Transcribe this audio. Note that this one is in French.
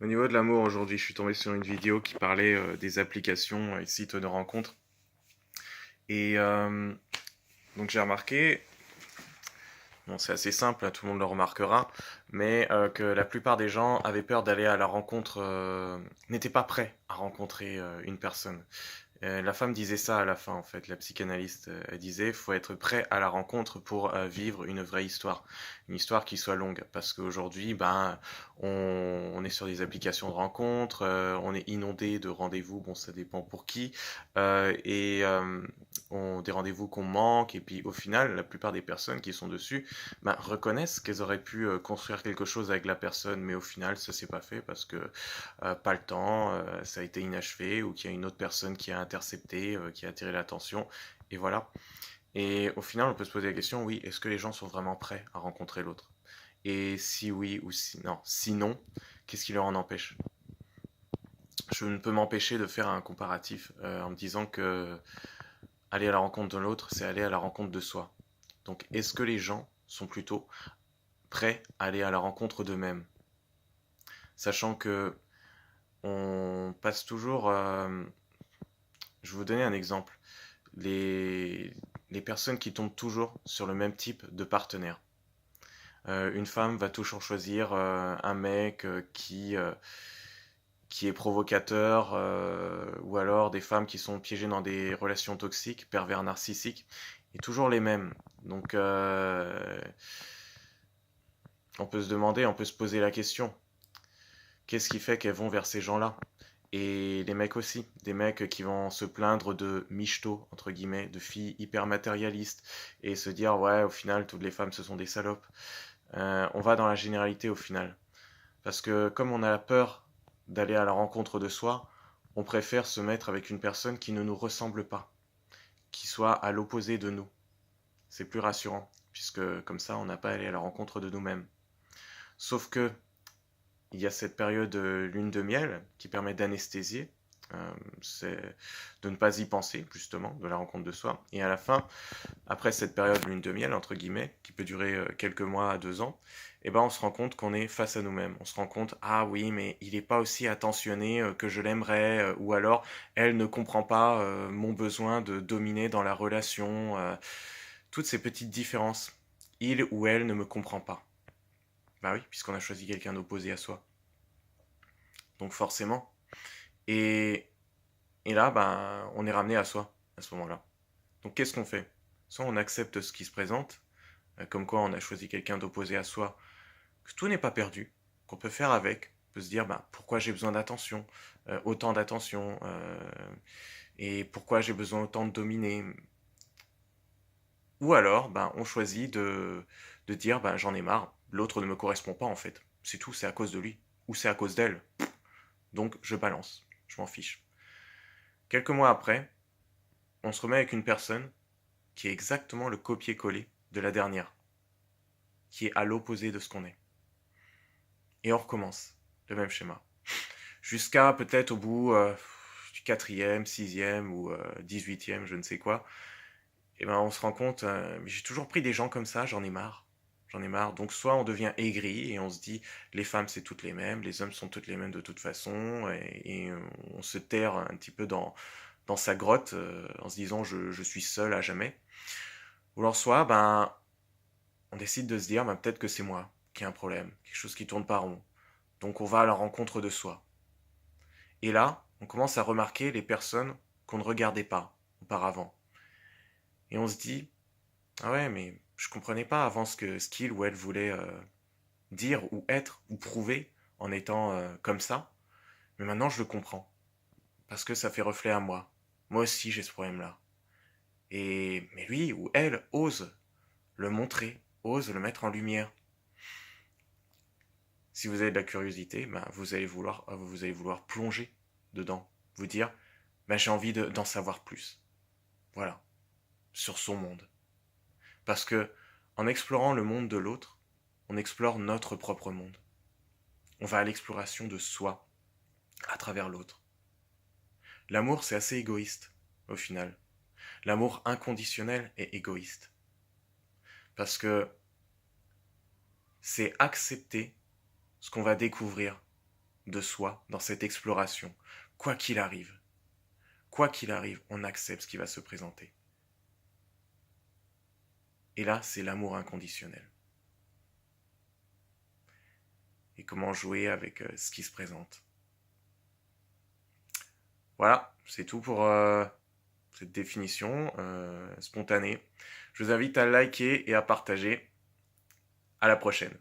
Au niveau de l'amour, aujourd'hui, je suis tombé sur une vidéo qui parlait des applications et sites de rencontres. Et donc j'ai remarqué, bon c'est assez simple, hein, tout le monde le remarquera, mais que la plupart des gens avaient peur d'aller à la rencontre, n'étaient pas prêts à rencontrer une personne. La femme disait ça à la fin, en fait, la psychanalyste. Elle disait, faut être prêt à la rencontre pour vivre une vraie histoire. Une histoire qui soit longue. Parce qu'aujourd'hui, ben, on est sur des applications de rencontres, on est inondé de rendez-vous, bon, ça dépend pour qui, et des rendez-vous qu'on manque, et puis au final, la plupart des personnes qui sont dessus, ben, reconnaissent qu'elles auraient pu construire quelque chose avec la personne, mais au final, ça s'est pas fait parce que pas le temps, ça a été inachevé, ou qu'il y a une autre personne qui a intercepté, qui a attiré l'attention, et voilà. Et au final, on peut se poser la question, oui, est-ce que les gens sont vraiment prêts à rencontrer l'autre? Et si oui ou si non, sinon, qu'est-ce qui leur en empêche? Je ne peux m'empêcher de faire un comparatif en me disant que aller à la rencontre de l'autre, c'est aller à la rencontre de soi. Donc, est-ce que les gens sont plutôt prêts à aller à la rencontre d'eux-mêmes? Sachant que on passe toujours. Je vais vous donner un exemple. Les, les personnes qui tombent toujours sur le même type de partenaire. Une femme va toujours choisir un mec qui est provocateur, ou alors des femmes qui sont piégées dans des relations toxiques, pervers narcissiques, et toujours les mêmes. Donc on peut se demander, on peut se poser la question, qu'est-ce qui fait qu'elles vont vers ces gens-là? Et les mecs aussi, des mecs qui vont se plaindre de michto, entre guillemets, de filles hyper matérialistes, et se dire, ouais, au final, toutes les femmes, ce sont des salopes. On va dans la généralité au final. Parce que comme on a peur d'aller à la rencontre de soi, on préfère se mettre avec une personne qui ne nous ressemble pas, qui soit à l'opposé de nous. C'est plus rassurant, puisque comme ça, on n'a pas à aller à la rencontre de nous-mêmes. Sauf que il y a cette période lune de miel qui permet d'anesthésier, c'est de ne pas y penser justement, de la rencontre de soi. Et à la fin, après cette période lune de miel, entre guillemets, qui peut durer quelques mois à 2 ans, eh ben on se rend compte qu'on est face à nous-mêmes. On se rend compte, ah oui, mais il n'est pas aussi attentionné que je l'aimerais, ou alors elle ne comprend pas mon besoin de dominer dans la relation. Toutes ces petites différences. Il ou elle ne me comprend pas. Bah oui, puisqu'on a choisi quelqu'un d'opposé à soi. Donc forcément. Et, et là, ben, on est ramené à soi à ce moment-là. Donc qu'est-ce qu'on fait? Soit on accepte ce qui se présente, comme quoi on a choisi quelqu'un d'opposé à soi, que tout n'est pas perdu, qu'on peut faire avec, on peut se dire ben, pourquoi j'ai besoin d'attention, autant d'attention, et pourquoi j'ai besoin autant de dominer. Ou alors, ben, on choisit de dire ben, j'en ai marre, l'autre ne me correspond pas en fait. C'est tout, c'est à cause de lui, ou c'est à cause d'elle. Donc je balance, je m'en fiche. Quelques mois après, on se remet avec une personne qui est exactement le copier-coller de la dernière, qui est à l'opposé de ce qu'on est. Et on recommence, le même schéma. Jusqu'à peut-être au bout du quatrième, sixième ou 18e, je ne sais quoi, et ben on se rend compte, mais j'ai toujours pris des gens comme ça, j'en ai marre. J'en ai marre. Donc soit on devient aigri et on se dit les femmes c'est toutes les mêmes, les hommes sont toutes les mêmes de toute façon, et on se terre un petit peu dans sa grotte en se disant je suis seul à jamais. Ou alors soit ben on décide de se dire ben, peut-être que c'est moi qui ai un problème, quelque chose qui tourne pas rond. Donc on va à la rencontre de soi. Et là, on commence à remarquer les personnes qu'on ne regardait pas auparavant. Et on se dit, ah ouais, mais je comprenais pas avant ce qu'il ou elle voulait dire ou être ou prouver en étant comme ça. Mais maintenant, je le comprends. Parce que ça fait reflet à moi. Moi aussi, j'ai ce problème-là. Mais lui ou elle ose le montrer, ose le mettre en lumière. Si vous avez de la curiosité, ben, vous allez vouloir plonger dedans. Vous dire, ben, j'ai envie d'en savoir plus. Voilà. Sur son monde. Parce que, en explorant le monde de l'autre, on explore notre propre monde. On va à l'exploration de soi, à travers l'autre. L'amour, c'est assez égoïste, au final. L'amour inconditionnel est égoïste. Parce que c'est accepter ce qu'on va découvrir de soi dans cette exploration. Quoi qu'il arrive, on accepte ce qui va se présenter. Et là, c'est l'amour inconditionnel. Et comment jouer avec ce qui se présente. Voilà, c'est tout pour cette définition spontanée. Je vous invite à liker et à partager. À la prochaine.